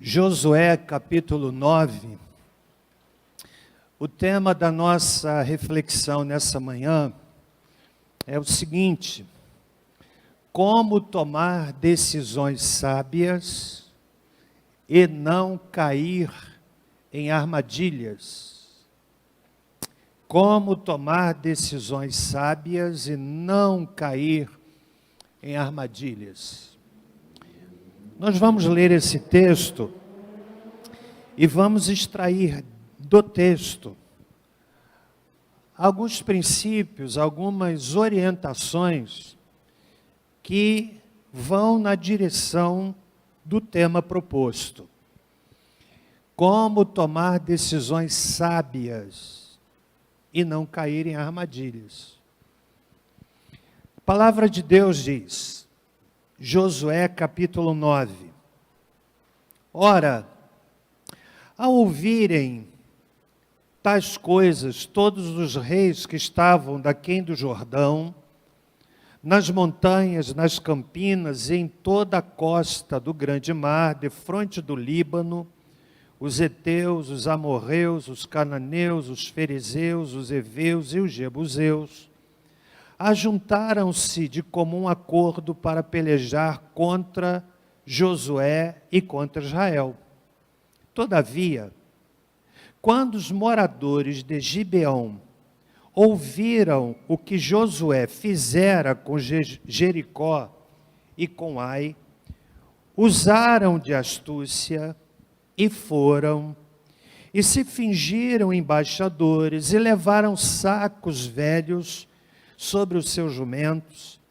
Josué capítulo 9, o tema da nossa reflexão nessa manhã é o seguinte: como tomar decisões sábias e não cair em armadilhas. Como tomar decisões sábias e não cair em armadilhas. Nós vamos ler esse texto e vamos extrair do texto alguns princípios, algumas orientações que vão na direção do tema proposto. Como tomar decisões sábias e não cair em armadilhas. A palavra de Deus diz, Josué capítulo 9. Ora, ao ouvirem tais coisas, todos os reis que estavam daquém do Jordão, nas montanhas, nas campinas e em toda a costa do grande mar, defronte do Líbano, os heteus, os amorreus, os cananeus, os ferezeus, os heveus e os jebuseus, ajuntaram-se de comum acordo para pelejar contra Josué e contra Israel. Todavia, quando os moradores de Gibeão ouviram o que Josué fizera com Jericó e com Ai, usaram de astúcia e foram, e se fingiram embaixadores, e levaram sacos velhos sobre os seus jumentos,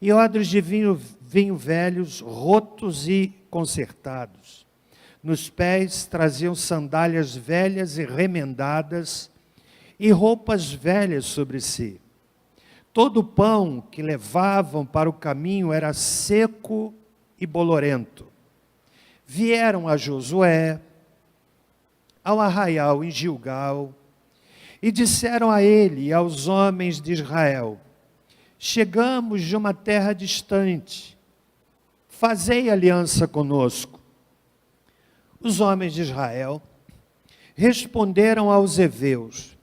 e odres de vinho velhos, rotos e consertados. Nos pés traziam sandálias velhas e remendadas, e roupas velhas sobre si. Todo o pão que levavam para o caminho era seco e bolorento. Vieram a Josué, ao arraial em Gilgal, e disseram a ele e aos homens de Israel: chegamos de uma terra distante, fazei aliança conosco. Os homens de Israel responderam aos heveus: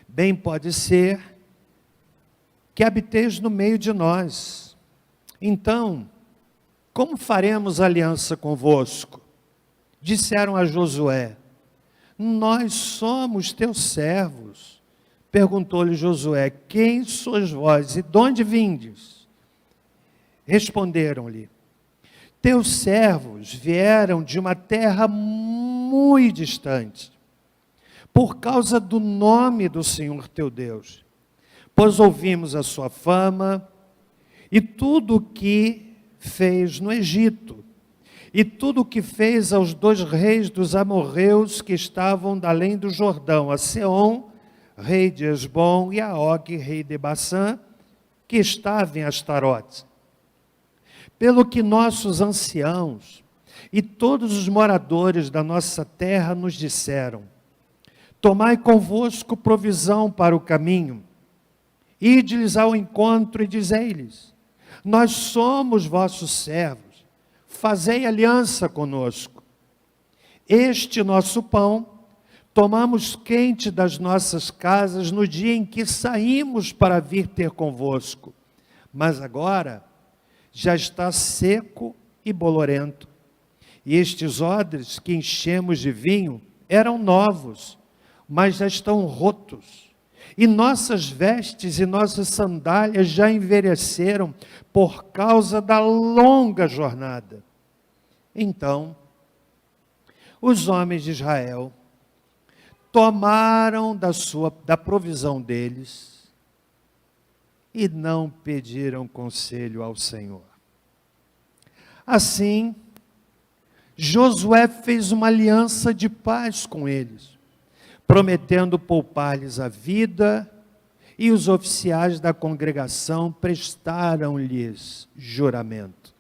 bem pode ser que habiteis no meio de nós. Então, como faremos aliança convosco? Disseram a Josué: nós somos teus servos. Perguntou-lhe Josué: quem sois vós e de onde vindes? Responderam-lhe: teus servos vieram de uma terra muito distante, por causa do nome do Senhor teu Deus, pois ouvimos a sua fama e tudo o que fez no Egito, e tudo o que fez aos dois reis dos amorreus que estavam da além do Jordão, a Seom, rei de Esbom, e a Og, rei de Bassã, que estava em Astarote. Pelo que nossos anciãos e todos os moradores da nossa terra nos disseram: tomai convosco provisão para o caminho, ide-lhes ao encontro e dizei-lhes: nós somos vossos servos, fazei aliança conosco. Este nosso pão tomamos quente das nossas casas no dia em que saímos para vir ter convosco, mas agora já está seco e bolorento. E estes odres que enchemos de vinho eram novos, mas já estão rotos. E nossas vestes e nossas sandálias já envelheceram por causa da longa jornada. Então, os homens de Israel tomaram da provisão deles e não pediram conselho ao Senhor. Assim, Josué fez uma aliança de paz com eles, prometendo poupar-lhes a vida, e os oficiais da congregação prestaram-lhes juramento.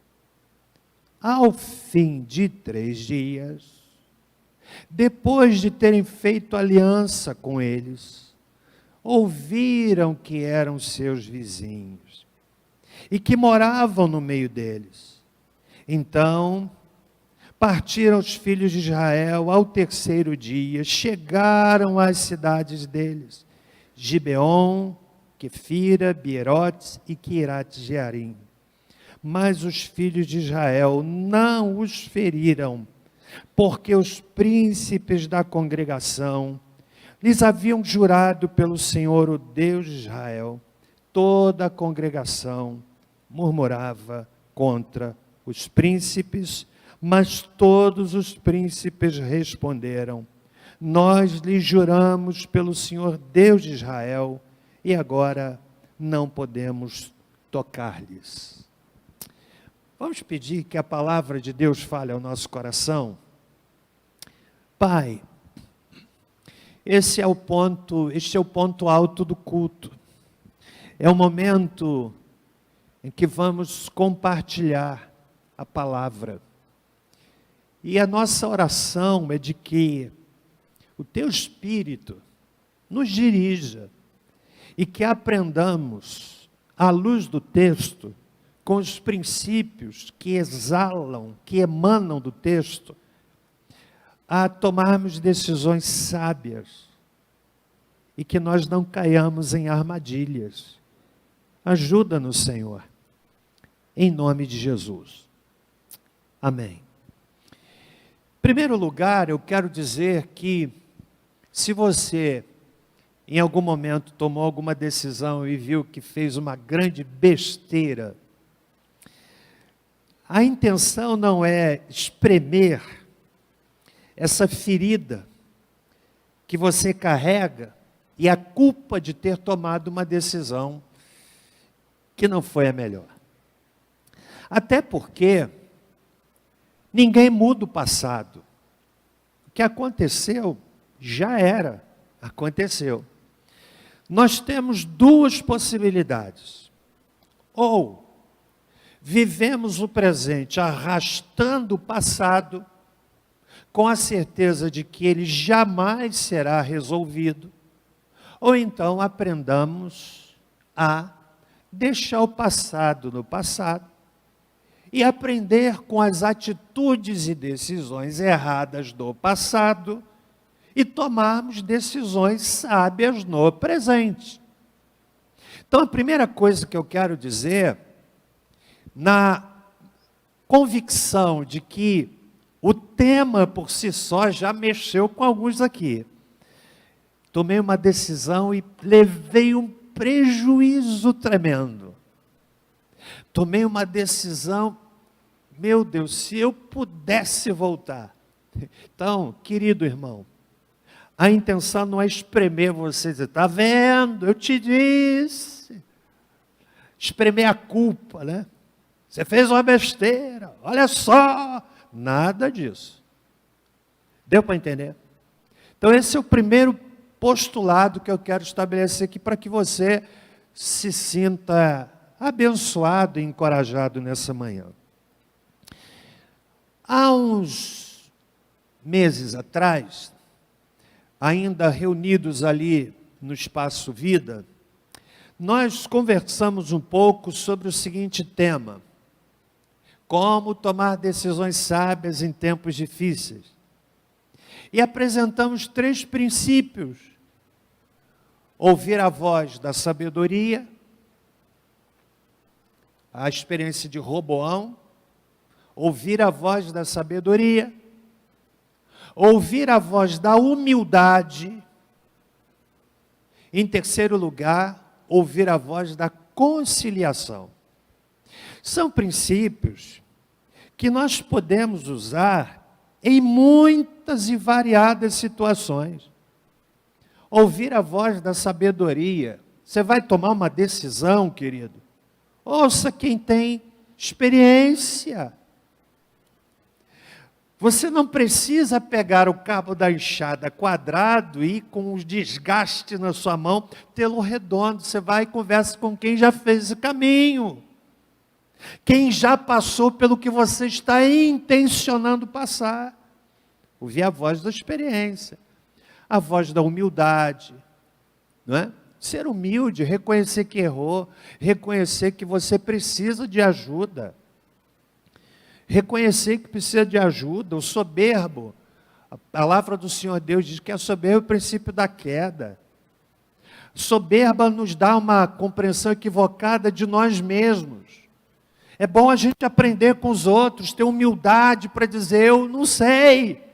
Ao fim de 3 dias, depois de terem feito aliança com eles, ouviram que eram seus vizinhos e que moravam no meio deles. Então, Partiram os filhos de Israel ao terceiro dia, chegaram às cidades deles, Gibeon, Quefira, Bierote e Quiriate-Jearim. Mas os filhos de Israel não os feriram, porque os príncipes da congregação lhes haviam jurado pelo Senhor, o Deus de Israel. Toda a congregação murmurava contra os príncipes, mas todos os príncipes responderam: nós lhes juramos pelo Senhor Deus de Israel, e agora não podemos tocar-lhes. Vamos pedir que a palavra de Deus fale ao nosso coração? Pai, este é o ponto alto do culto. É o momento em que vamos compartilhar a palavra. E a nossa oração é de que o Teu Espírito nos dirija e que aprendamos, à luz do texto, com os princípios que exalam, que emanam do texto, a tomarmos decisões sábias e que nós não caiamos em armadilhas. Ajuda-nos, Senhor, em nome de Jesus. Amém. Em primeiro lugar, eu quero dizer que, se você, em algum momento, tomou alguma decisão e viu que fez uma grande besteira, a intenção não é espremer essa ferida que você carrega e a culpa de ter tomado uma decisão que não foi a melhor. Até porque ninguém muda o passado. O que aconteceu já era, aconteceu. Nós temos duas possibilidades. Ou vivemos o presente arrastando o passado, com a certeza de que ele jamais será resolvido, ou então aprendamos a deixar o passado no passado e aprender com as atitudes e decisões erradas do passado e tomarmos decisões sábias no presente. Então, a primeira coisa que eu quero dizer, na convicção de que o tema por si só já mexeu com alguns aqui. Tomei uma decisão e levei um prejuízo tremendo. Tomei uma decisão, meu Deus, se eu pudesse voltar. Então, querido irmão, a intenção não é espremer você, dizer, está vendo, eu te disse. Espremer a culpa, né? Você fez uma besteira, olha só. Nada disso. Deu para entender? Então esse é o primeiro postulado que eu quero estabelecer aqui para que você se sinta abençoado e encorajado nessa manhã. Há uns meses atrás, ainda reunidos ali no Espaço Vida, nós conversamos um pouco sobre o seguinte tema: como tomar decisões sábias em tempos difíceis. E apresentamos 3 princípios: ouvir a voz da sabedoria, a experiência de Roboão, ouvir a voz da sabedoria, ouvir a voz da humildade, em terceiro lugar, ouvir a voz da conciliação. São princípios que nós podemos usar em muitas e variadas situações. Ouvir a voz da sabedoria. Você vai tomar uma decisão, querido. Ouça quem tem experiência. Você não precisa pegar o cabo da enxada quadrado e com os desgastes na sua mão, tê-lo redondo. Você vai e conversa com quem já fez esse caminho. Quem já passou pelo que você está intencionando passar. Ouvir a voz da experiência, a voz da humildade, não é? Ser humilde, reconhecer que errou, reconhecer que você precisa de ajuda. reconhecer que precisa de ajuda. O soberbo, a palavra do Senhor Deus diz que é soberbo o princípio da queda. Soberba nos dá uma compreensão equivocada de nós mesmos. É bom a gente aprender com os outros, ter humildade para dizer, eu não sei.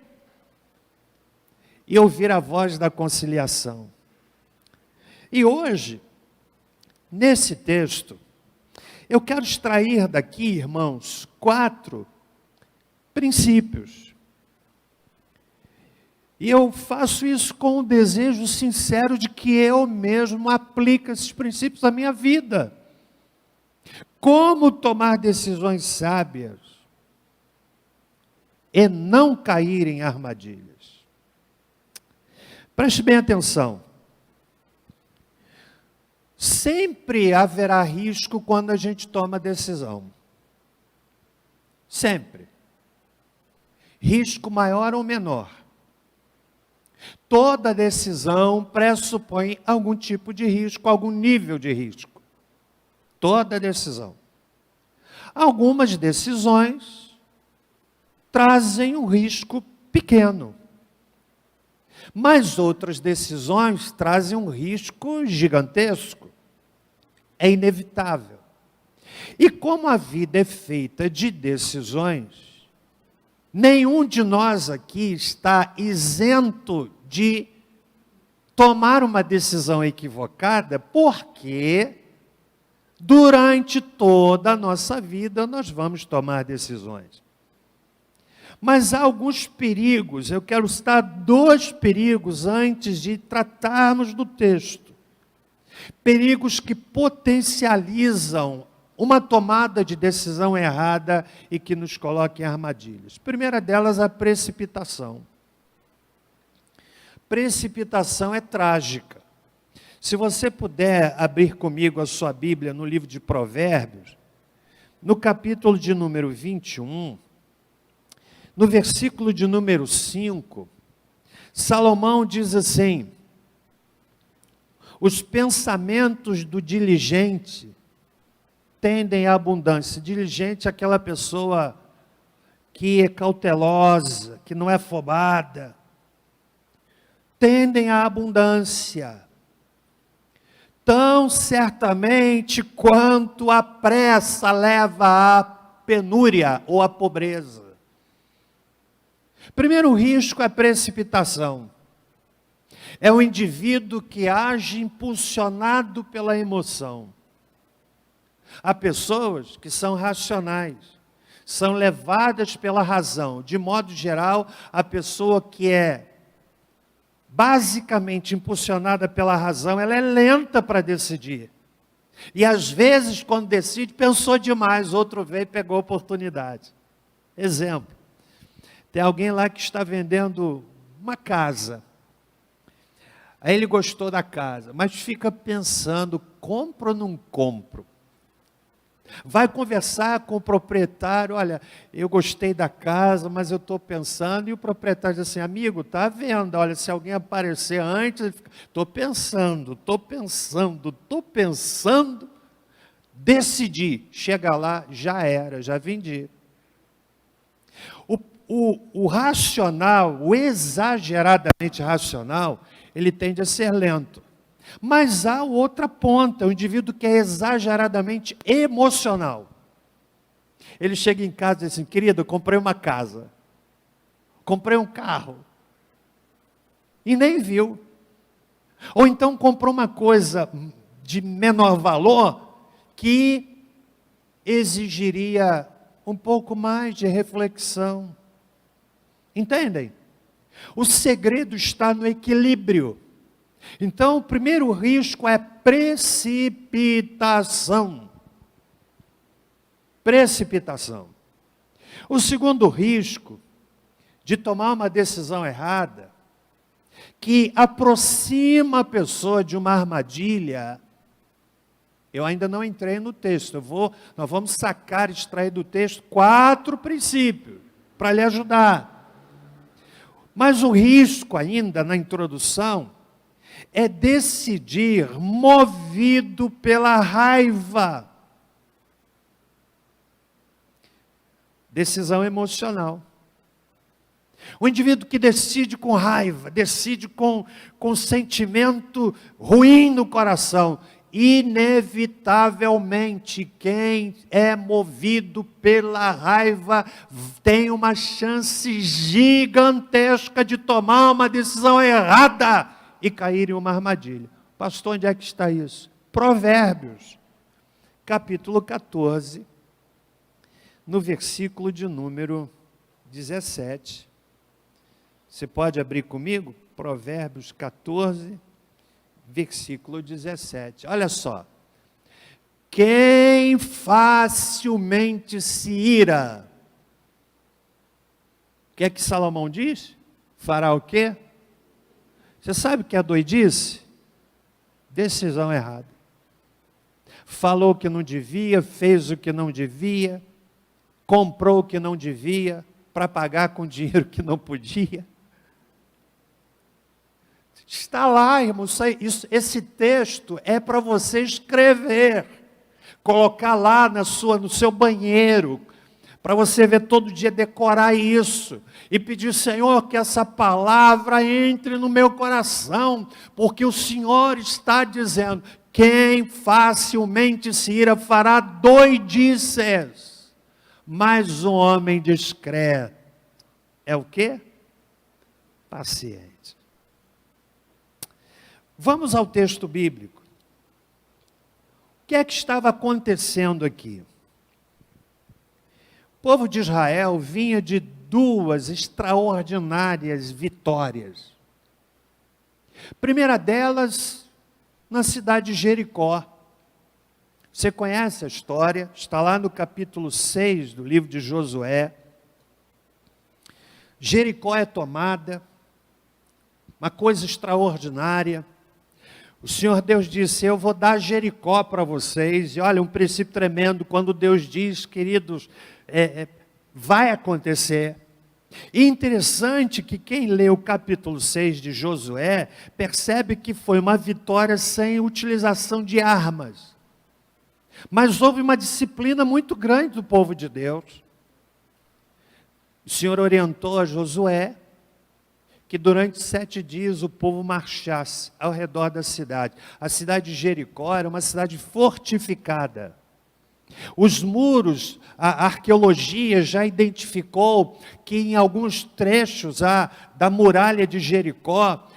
E ouvir a voz da conciliação. E hoje, nesse texto, eu quero extrair daqui, irmãos, 4 princípios. E eu faço isso com o desejo sincero de que eu mesmo aplique esses princípios na minha vida. Como tomar decisões sábias e não cair em armadilhas. Preste bem atenção. Sempre haverá risco quando a gente toma decisão. Sempre. Risco maior ou menor. Toda decisão pressupõe algum tipo de risco, algum nível de risco. Toda decisão. Algumas decisões trazem um risco pequeno. Mas outras decisões trazem um risco gigantesco. É inevitável. E como a vida é feita de decisões, nenhum de nós aqui está isento de tomar uma decisão equivocada, porque durante toda a nossa vida nós vamos tomar decisões. Mas há alguns perigos, eu quero citar 2 perigos antes de tratarmos do texto. Perigos que potencializam uma tomada de decisão errada e que nos coloca em armadilhas. A primeira delas, a precipitação. Precipitação é trágica. Se você puder abrir comigo a sua Bíblia no livro de Provérbios, no capítulo de número 21, no versículo de número 5, Salomão diz assim: os pensamentos do diligente tendem à abundância. Diligente é aquela pessoa que é cautelosa, que não é afobada. Tendem à abundância. Tão certamente quanto a pressa leva à penúria ou à pobreza. Primeiro risco é a precipitação. É o indivíduo que age impulsionado pela emoção. Há pessoas que são racionais, são levadas pela razão. De modo geral, a pessoa que é basicamente impulsionada pela razão, ela é lenta para decidir. E às vezes, quando decide, pensou demais, outro veio e pegou a oportunidade. Exemplo, tem alguém lá que está vendendo uma casa. Aí ele gostou da casa, mas fica pensando, compro ou não compro? Vai conversar com o proprietário, olha, eu gostei da casa, mas eu estou pensando, e o proprietário diz assim, amigo, está à venda, olha, se alguém aparecer antes, estou pensando, decidi, chega lá, já era, já vendi. O racional, o exageradamente racional, ele tende a ser lento. Mas há outra ponta, o indivíduo que é exageradamente emocional. Ele chega em casa e diz assim, querido, eu comprei uma casa, comprei um carro, e nem viu. Ou então comprou uma coisa de menor valor, que exigiria um pouco mais de reflexão. Entendem? O segredo está no equilíbrio. Então, o primeiro risco é precipitação. Precipitação. O segundo risco de tomar uma decisão errada, que aproxima a pessoa de uma armadilha. Eu ainda não entrei no texto, nós vamos sacar, extrair do texto 4 princípios para lhe ajudar. Mas o risco ainda na introdução é decidir movido pela raiva. Decisão emocional. O indivíduo que decide com raiva, decide com sentimento ruim no coração, inevitavelmente quem é movido pela raiva tem uma chance gigantesca de tomar uma decisão errada e cair em uma armadilha. Pastor, onde é que está isso? Provérbios, capítulo 14, no versículo de número 17. Você pode abrir comigo? Provérbios 14, versículo 17. Olha só. Quem facilmente se ira. O que é que Salomão diz? Fará o quê? Você sabe o que é doidice? Decisão errada. Falou o que não devia, fez o que não devia, comprou o que não devia, para pagar com dinheiro que não podia. Está lá, irmão, esse texto é para você escrever, colocar lá no seu banheiro, para você ver todo dia, decorar isso, e pedir, Senhor, que essa palavra entre no meu coração, porque o Senhor está dizendo, quem facilmente se ira fará doidices, mas um homem discreto é o quê? Paciente. Vamos ao texto bíblico. O que é que estava acontecendo aqui? O povo de Israel vinha de duas extraordinárias vitórias. A primeira delas, na cidade de Jericó. Você conhece a história, está lá no capítulo 6 do livro de Josué. Jericó é tomada, uma coisa extraordinária. O Senhor Deus disse, eu vou dar Jericó para vocês. E olha, um princípio tremendo, quando Deus diz, queridos, vai acontecer. E interessante que quem lê o capítulo 6 de Josué, percebe que foi uma vitória sem utilização de armas. Mas houve uma disciplina muito grande do povo de Deus. O Senhor orientou a Josué, que durante 7 dias o povo marchasse ao redor da cidade. A cidade de Jericó era uma cidade fortificada. Os muros, a arqueologia já identificou que em alguns trechos da muralha de Jericó,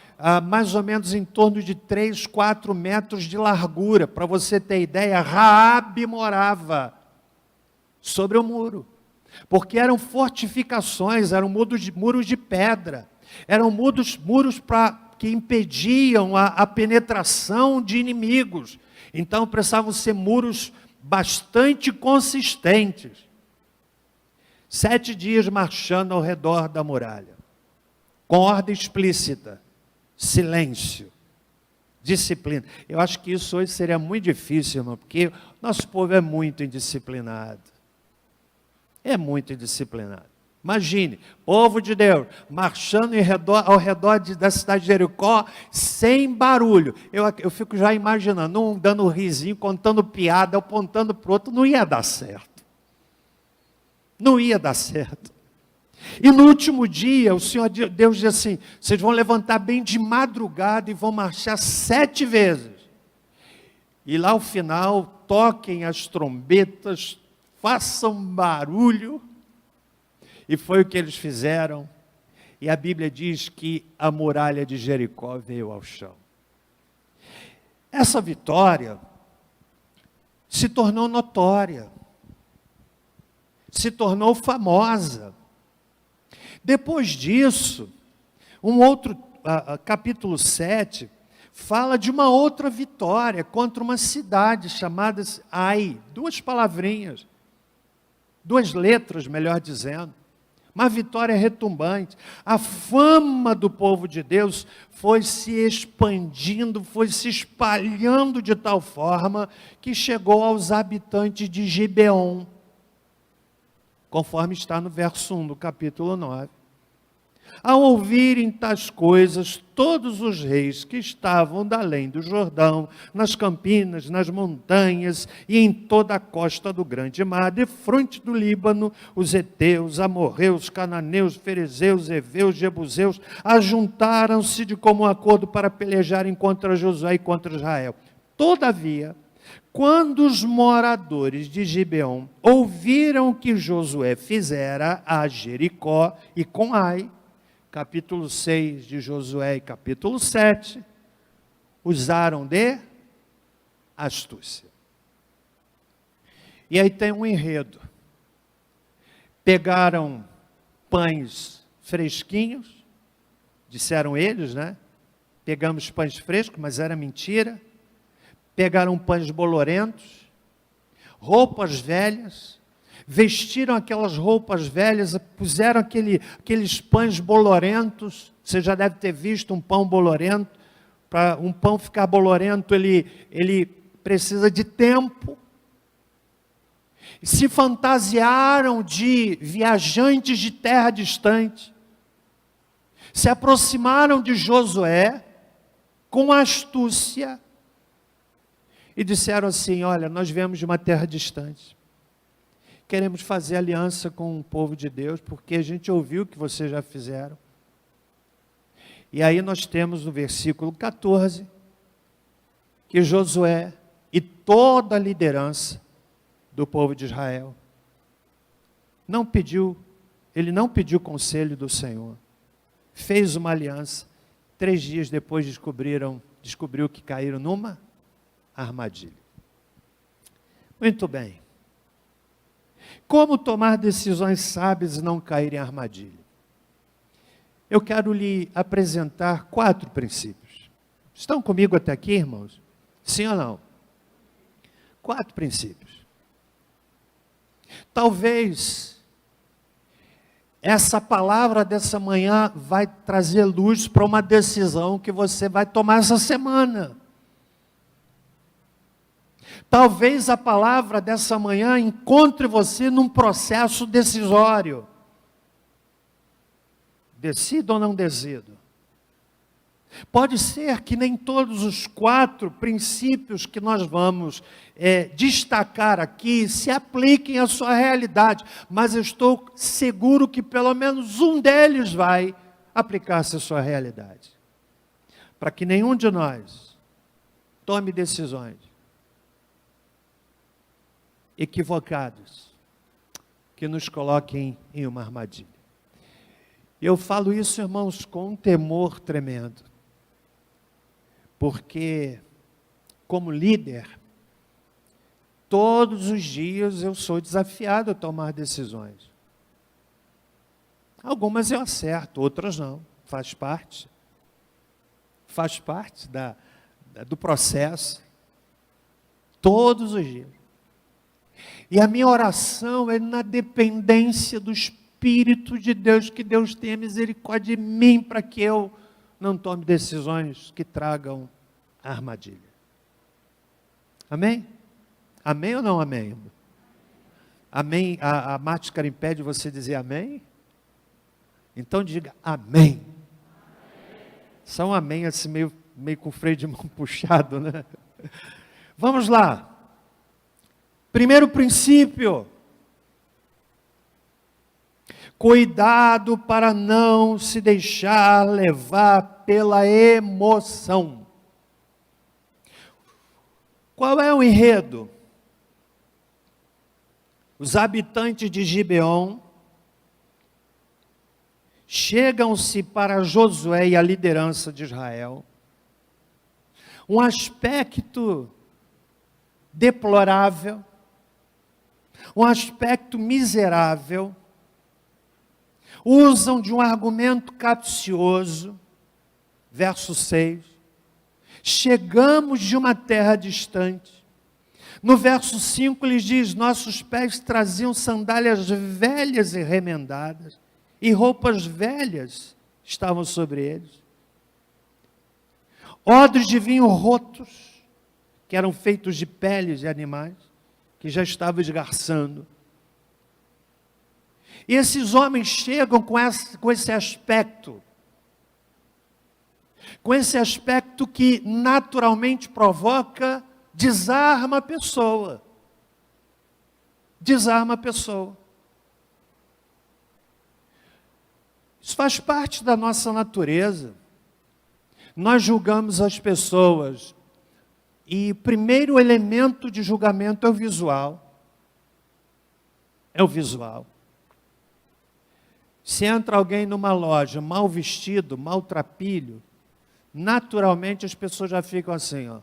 mais ou menos em torno de 3, 4 metros de largura. Para você ter ideia, Raabe morava sobre o muro. Porque eram fortificações, eram muros de pedra. Eram muros que impediam a penetração de inimigos. Então precisavam ser muros bastante consistentes. 7 dias marchando ao redor da muralha. Com ordem explícita. Silêncio. Disciplina. Eu acho que isso hoje seria muito difícil, irmão, porque nosso povo é muito indisciplinado. É muito indisciplinado. Imagine, povo de Deus, marchando ao redor da cidade de Jericó, sem barulho. Eu fico já imaginando, um dando um risinho, contando piada, apontando para o outro, não ia dar certo. Não ia dar certo. E no último dia, o Senhor Deus diz assim, vocês vão levantar bem de madrugada e vão marchar 7 vezes. E lá ao final, toquem as trombetas, façam barulho. E foi o que eles fizeram. E a Bíblia diz que a muralha de Jericó veio ao chão. Essa vitória se tornou notória. Se tornou famosa. Depois disso, capítulo 7, fala de uma outra vitória contra uma cidade chamada Ai. 2 palavrinhas. 2 letras, melhor dizendo. Uma vitória retumbante. A fama do povo de Deus foi se expandindo, foi se espalhando de tal forma que chegou aos habitantes de Gibeon, conforme está no verso 1 do capítulo 9. Ao ouvirem tais coisas, todos os reis que estavam da além do Jordão, nas campinas, nas montanhas e em toda a costa do grande mar, defronte do Líbano, os heteus, amorreus, cananeus, ferezeus, heveus, jebuseus, ajuntaram-se de comum acordo para pelejarem contra Josué e contra Israel. Todavia, quando os moradores de Gibeon ouviram que Josué fizera a Jericó e com Ai, capítulo 6 de Josué e capítulo 7, usaram de astúcia. E aí tem um enredo. Pegaram pães fresquinhos, disseram eles, né? Pegamos pães frescos, mas era mentira. Pegaram pães bolorentos, roupas velhas, vestiram aquelas roupas velhas, puseram aqueles pães bolorentos. Você já deve ter visto um pão bolorento. Para um pão ficar bolorento, ele precisa de tempo. Se fantasiaram de viajantes de terra distante. Se aproximaram de Josué com astúcia e disseram assim: olha, nós viemos de uma terra distante. Queremos fazer aliança com o povo de Deus, porque a gente ouviu que vocês já fizeram. E aí nós temos no versículo 14, que Josué e toda a liderança do povo de Israel ele não pediu conselho do Senhor, fez uma aliança. 3 dias depois descobriu que caíram numa armadilha. Muito bem. Como tomar decisões sábias e não cair em armadilha? Eu quero lhe apresentar 4 princípios. Estão comigo até aqui, irmãos? Sim ou não? 4 princípios. Talvez essa palavra dessa manhã vai trazer luz para uma decisão que você vai tomar essa semana. Talvez a palavra dessa manhã encontre você num processo decisório. Decido ou não decido? Pode ser que nem todos os 4 princípios que nós vamos destacar aqui se apliquem à sua realidade, mas eu estou seguro que pelo menos um deles vai aplicar-se à sua realidade. Para que nenhum de nós tome decisões equivocados que nos coloquem em uma armadilha. Eu falo isso, irmãos, com um temor tremendo, porque como líder, todos os dias eu sou desafiado a tomar decisões. Algumas eu acerto, outras não, faz parte do processo, todos os dias. E a minha oração é na dependência do Espírito de Deus, que Deus tenha misericórdia de mim, para que eu não tome decisões que tragam armadilha. Amém? Amém ou não amém? Amém? A máscara impede você dizer amém? Então diga amém. Só um amém assim meio com freio de mão puxado, né? Vamos lá. Primeiro princípio: cuidado para não se deixar levar pela emoção. Qual é o enredo? Os habitantes de Gibeon chegam-se para Josué e a liderança de Israel. Um aspecto deplorável, um aspecto miserável, usam de um argumento capcioso, verso 6, chegamos de uma terra distante. No verso 5 ele diz: nossos pés traziam sandálias velhas e remendadas, e roupas velhas estavam sobre eles. Odres de vinho rotos, que eram feitos de peles de animais, que já estavam esgarçando. E esses homens chegam com esse aspecto que naturalmente provoca, desarma a pessoa. Desarma a pessoa. Isso faz parte da nossa natureza. Nós julgamos as pessoas. E o primeiro elemento de julgamento é o visual. É o visual. Se entra alguém numa loja mal vestido, maltrapilho, naturalmente as pessoas já ficam assim, ó.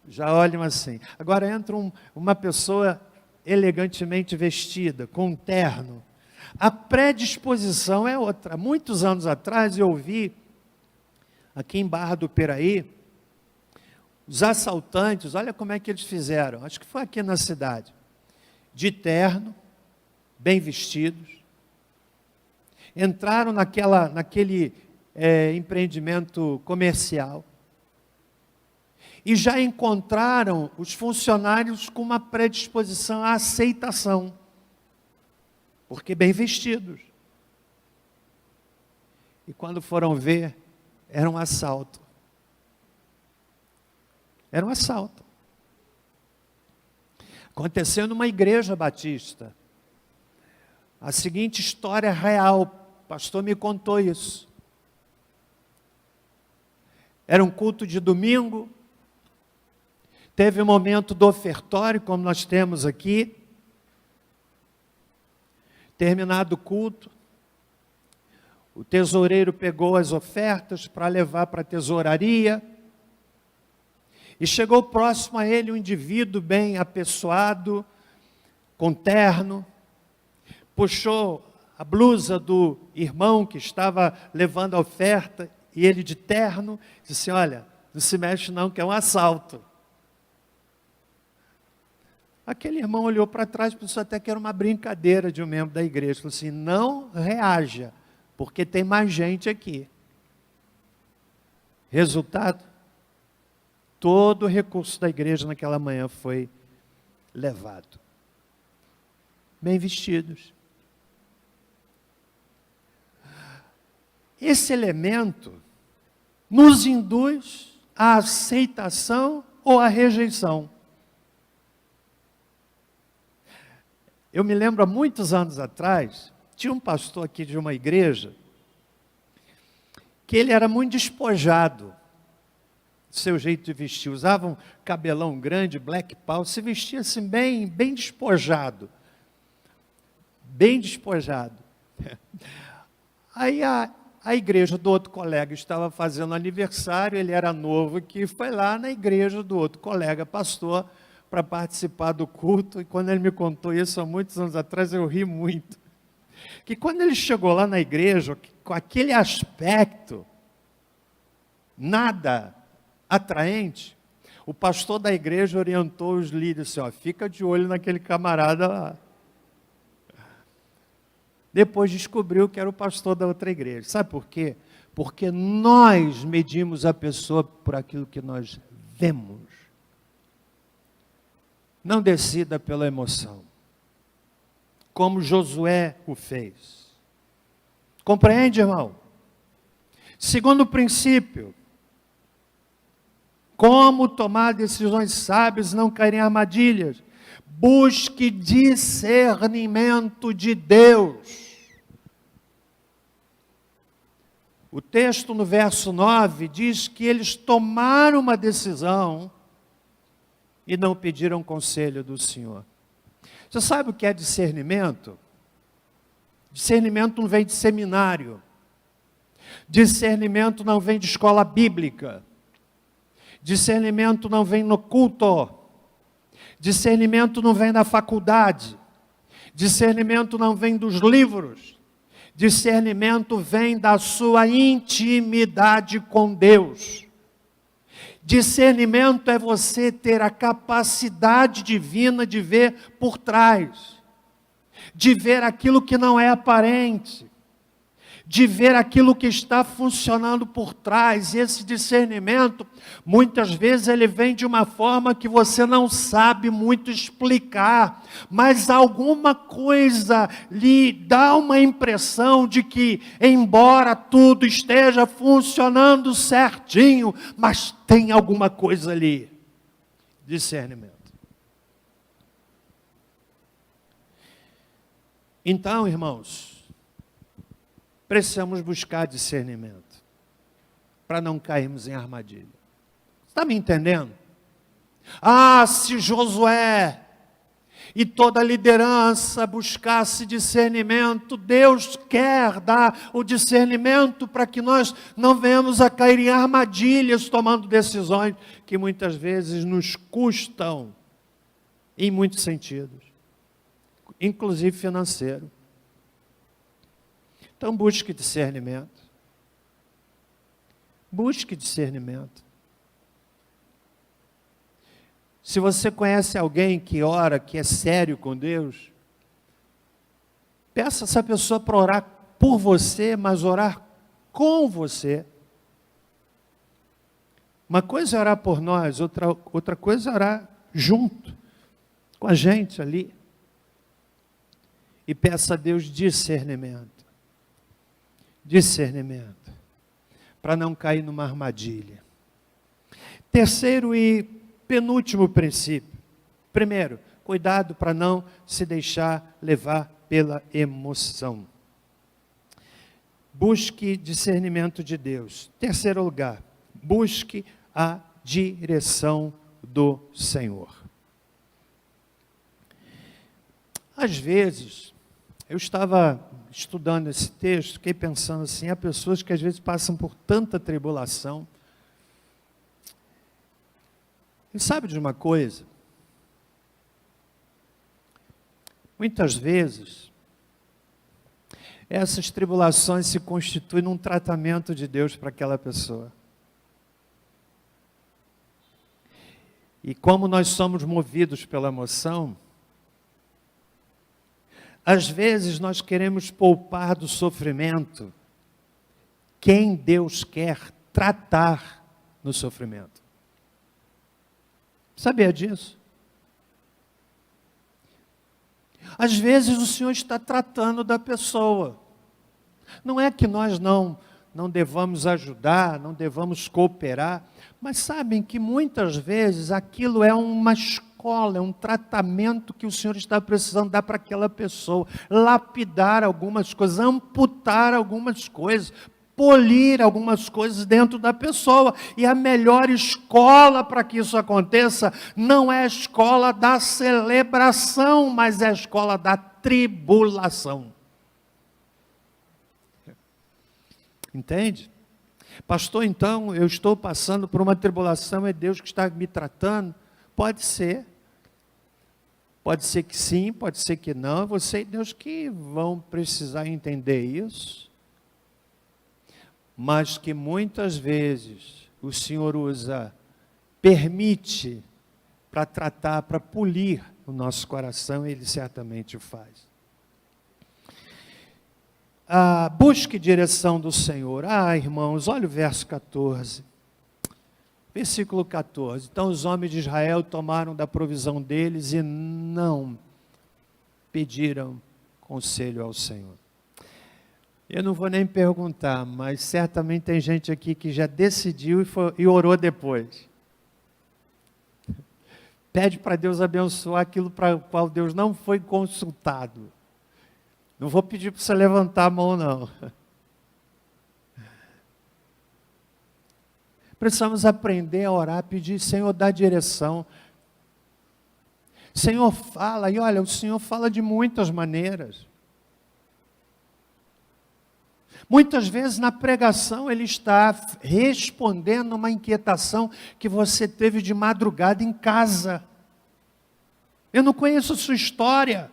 Já olham assim. Agora entra uma pessoa elegantemente vestida, com um terno. A predisposição é outra. Muitos anos atrás eu ouvi, aqui em Barra do Piraí, os assaltantes, olha como é que eles fizeram, acho que foi aqui na cidade, de terno, bem vestidos, entraram naquele empreendimento comercial e já encontraram os funcionários com uma predisposição à aceitação, porque bem vestidos. E quando foram ver, era um assalto. Era um assalto. Aconteceu numa igreja batista. A seguinte história real, o pastor me contou isso. Era um culto de domingo, teve um momento do ofertório, como nós temos aqui. Terminado o culto, o tesoureiro pegou as ofertas para levar para a tesouraria, e chegou próximo a ele um indivíduo bem apessoado, com terno, puxou a blusa do irmão que estava levando a oferta, e ele de terno, disse: olha, não se mexe não, que é um assalto. Aquele irmão olhou para trás e pensou até que era uma brincadeira de um membro da igreja. Falou assim: não reaja, porque tem mais gente aqui. Resultado, todo o recurso da igreja naquela manhã foi levado. Bem vestidos. Esse elemento nos induz à aceitação ou à rejeição. Eu me lembro, há muitos anos atrás, tinha um pastor aqui de uma igreja, que ele era muito despojado, seu jeito de vestir, usava um cabelão grande, black power, se vestia assim bem despojado, bem despojado. Aí a igreja do outro colega estava fazendo aniversário, ele era novo aqui, foi lá na igreja do outro colega pastor, para participar do culto, e quando ele me contou isso há muitos anos atrás, eu ri muito. Que quando ele chegou lá na igreja, com aquele aspecto, nada atraente, o pastor da igreja orientou os líderes assim: ó, fica de olho naquele camarada lá. Depois descobriu que era o pastor da outra igreja. Sabe por quê? Porque nós medimos a pessoa por aquilo que nós vemos. Não decida pela emoção, como Josué o fez. Compreende, irmão? Segundo princípio, como tomar decisões sábias, não cair em armadilhas. Busque discernimento de Deus. O texto no verso 9 diz que eles tomaram uma decisão e não pediram conselho do Senhor. Você sabe o que é discernimento? Discernimento não vem de seminário. Discernimento não vem de escola bíblica. Discernimento não vem no culto. Discernimento não vem da faculdade. Discernimento não vem dos livros. Discernimento vem da sua intimidade com Deus. Discernimento é você ter a capacidade divina de ver por trás, de ver aquilo que não é aparente, de ver aquilo que está funcionando por trás. E esse discernimento, muitas vezes ele vem de uma forma que você não sabe muito explicar, mas alguma coisa lhe dá uma impressão de que, embora tudo esteja funcionando certinho, mas tem alguma coisa ali. Discernimento. Então, irmãos, precisamos buscar discernimento para não cairmos em armadilha. Está me entendendo? Ah, se Josué e toda a liderança buscasse discernimento, Deus quer dar o discernimento para que nós não venhamos a cair em armadilhas tomando decisões que muitas vezes nos custam em muitos sentidos, inclusive financeiro. Então busque discernimento. Busque discernimento. Se você conhece alguém que ora, que é sério com Deus, peça essa pessoa para orar por você, mas orar com você. Uma coisa é orar por nós, outra coisa é orar junto com a gente ali. E peça a Deus discernimento. Discernimento. Para não cair numa armadilha. Terceiro e penúltimo princípio. Primeiro, cuidado para não se deixar levar pela emoção. Busque discernimento de Deus. Terceiro lugar, busque a direção do Senhor. Às vezes, eu estava estudando esse texto, fiquei pensando assim, há pessoas que às vezes passam por tanta tribulação. E sabe de uma coisa? Muitas vezes, essas tribulações se constituem num tratamento de Deus para aquela pessoa. E como nós somos movidos pela emoção, às vezes nós queremos poupar do sofrimento quem Deus quer tratar no sofrimento. Sabia disso? Às vezes o Senhor está tratando da pessoa. Não é que nós não devamos ajudar, não devamos cooperar, mas sabem que muitas vezes aquilo é uma escola, é um tratamento que o Senhor está precisando dar para aquela pessoa, lapidar algumas coisas, amputar algumas coisas, polir algumas coisas dentro da pessoa. E a melhor escola para que isso aconteça não é a escola da celebração, mas é a escola da tribulação. Entende? Pastor, então eu estou passando por uma tribulação, é Deus que está me tratando? Pode ser. Pode ser que sim, pode ser que não. Você e Deus que vão precisar entender isso. Mas que muitas vezes o Senhor permite para tratar, para polir o nosso coração, Ele certamente o faz. Busque direção do Senhor. Irmãos, olha o verso 14. Versículo 14. Então os homens de Israel tomaram da provisão deles e não pediram conselho ao Senhor. Eu não vou nem perguntar, mas certamente tem gente aqui que já decidiu e orou depois. Pede para Deus abençoar aquilo para o qual Deus não foi consultado. Não vou pedir para você levantar a mão, não. Precisamos aprender a orar, pedir, Senhor, dá direção. Senhor, fala, e olha, o Senhor fala de muitas maneiras. Muitas vezes na pregação Ele está respondendo uma inquietação que você teve de madrugada em casa. Eu não conheço a sua história,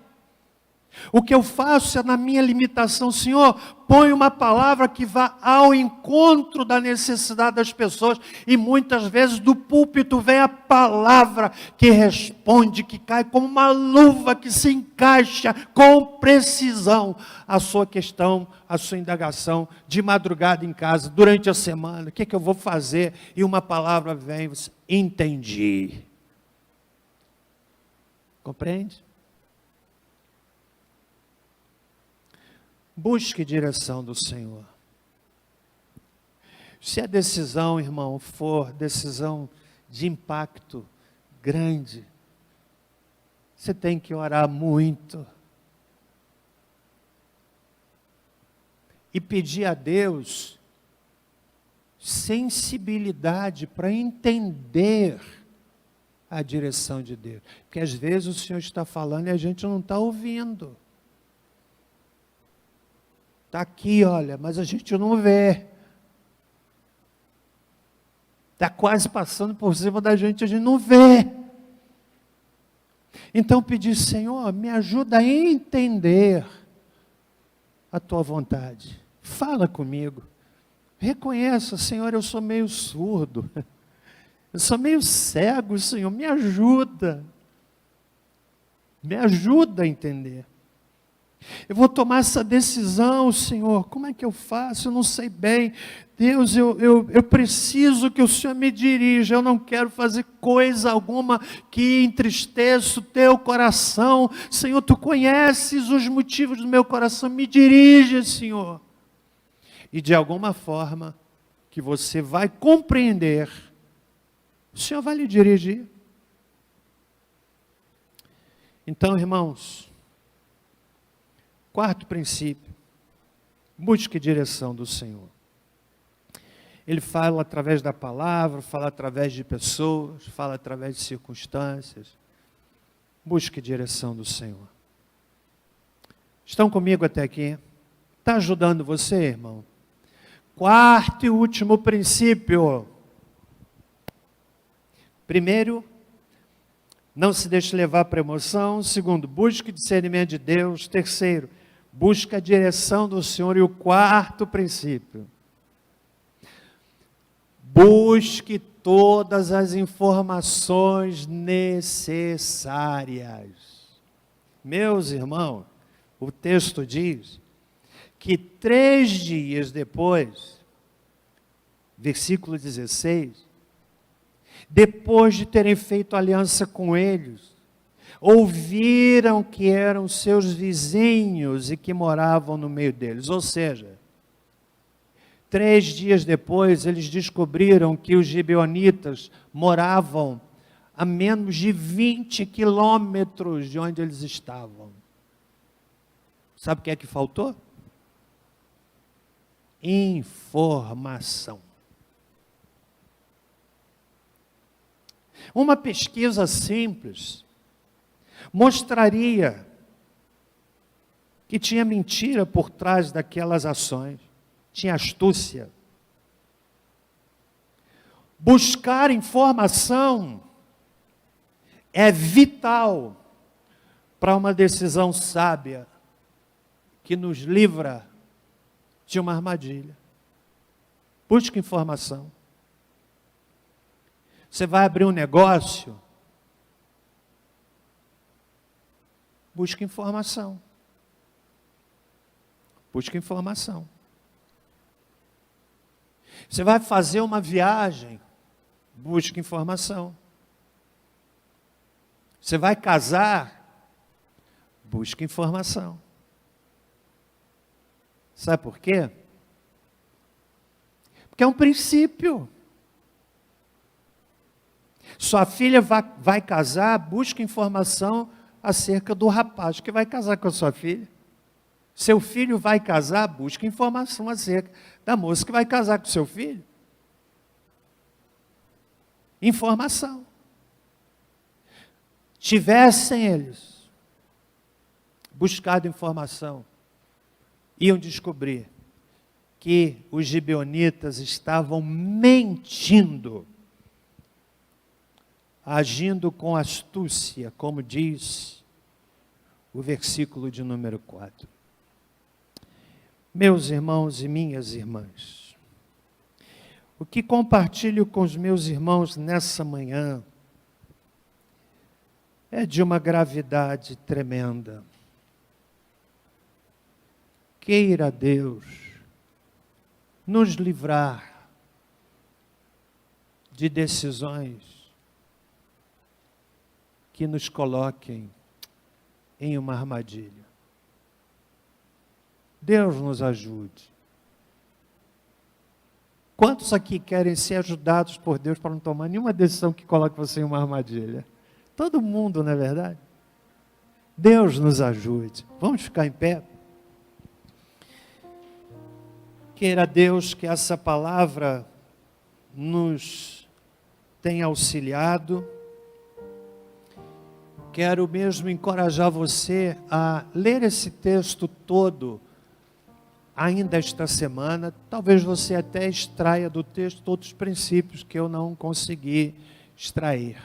O que eu faço é na minha limitação, Senhor, põe uma palavra que vá ao encontro da necessidade das pessoas, e muitas vezes do púlpito vem a palavra que responde, que cai como uma luva, que se encaixa com precisão a sua questão, a sua indagação, de madrugada em casa, durante a semana, o que eu vou fazer? E uma palavra vem, você, entendi. Compreende? Busque direção do Senhor. Se a decisão, irmão, for decisão de impacto grande, você tem que orar muito. E pedir a Deus sensibilidade para entender a direção de Deus. Porque às vezes o Senhor está falando e a gente não está ouvindo. Está aqui, olha, mas a gente não vê. Está quase passando por cima da gente, a gente não vê. Então pedir, Senhor, me ajuda a entender a tua vontade. Fala comigo. Reconheça, Senhor, eu sou meio surdo. Eu sou meio cego, Senhor, me ajuda. Me ajuda a entender. Eu vou tomar essa decisão, Senhor, como é que eu faço? Eu não sei bem. Deus, eu preciso que o Senhor me dirija, eu não quero fazer coisa alguma que entristeça o teu coração. Senhor, tu conheces os motivos do meu coração, me dirige, Senhor. E de alguma forma que você vai compreender, o Senhor vai lhe dirigir. Então, irmãos, quarto princípio, busque direção do Senhor. Ele fala através da palavra, fala através de pessoas, fala através de circunstâncias. Busque direção do Senhor. Estão comigo até aqui? Está ajudando você, irmão? Quarto e último princípio. Primeiro, não se deixe levar para a emoção. Segundo, busque discernimento de Deus. Terceiro, busque a direção do Senhor. E o quarto princípio, busque todas as informações necessárias. Meus irmãos, o texto diz que 3 dias depois, versículo 16, depois de terem feito aliança com eles, ouviram que eram seus vizinhos e que moravam no meio deles. Ou seja, 3 dias depois, eles descobriram que os gibeonitas moravam a menos de 20 quilômetros de onde eles estavam. Sabe o que é que faltou? Informação. Uma pesquisa simples mostraria que tinha mentira por trás daquelas ações, tinha astúcia. Buscar informação é vital para uma decisão sábia que nos livra de uma armadilha. Busque informação. Você vai abrir um negócio, busque informação. Busque informação. Você vai fazer uma viagem, busque informação. Você vai casar, busque informação. Sabe por quê? Porque é um princípio. Sua filha vai casar, busque informação acerca do rapaz que vai casar com a sua filha. Seu filho vai casar, busque informação acerca da moça que vai casar com seu filho. Informação. Tivessem eles buscado informação, iam descobrir que os gibeonitas estavam mentindo, agindo com astúcia, como diz o versículo de número 4. Meus irmãos e minhas irmãs, o que compartilho com os meus irmãos nessa manhã é de uma gravidade tremenda. Queira Deus nos livrar de decisões que nos coloquem em uma armadilha. Deus nos ajude. Quantos aqui querem ser ajudados por Deus para não tomar nenhuma decisão que coloque você em uma armadilha? Todo mundo, não é verdade? Deus nos ajude. Vamos ficar em pé? Queira Deus que essa palavra nos tenha auxiliado. Quero mesmo encorajar você a ler esse texto todo ainda esta semana. Talvez você até extraia do texto todos os princípios que eu não consegui extrair.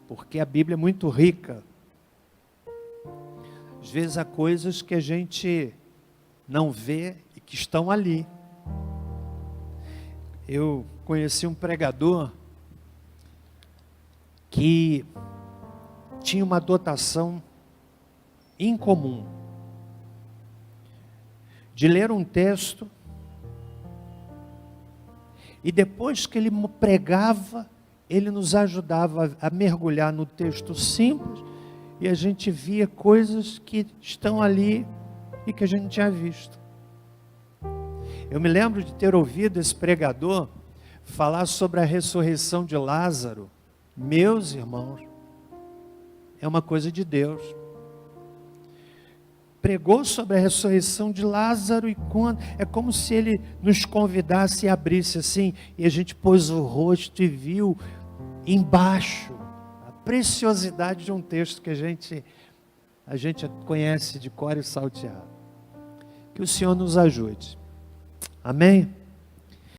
Porque a Bíblia é muito rica. Às vezes há coisas que a gente não vê e que estão ali. Eu conheci um pregador que tinha uma dotação incomum de ler um texto e depois que ele pregava, ele nos ajudava a mergulhar no texto simples e a gente via coisas que estão ali e que a gente não tinha visto. Eu me lembro de ter ouvido esse pregador falar sobre a ressurreição de Lázaro. Meus irmãos, é uma coisa de Deus. Pregou sobre a ressurreição de Lázaro e é como se ele nos convidasse e abrisse assim, e a gente pôs o rosto e viu embaixo a preciosidade de um texto que a gente conhece de cor e salteado. Que o Senhor nos ajude. Amém?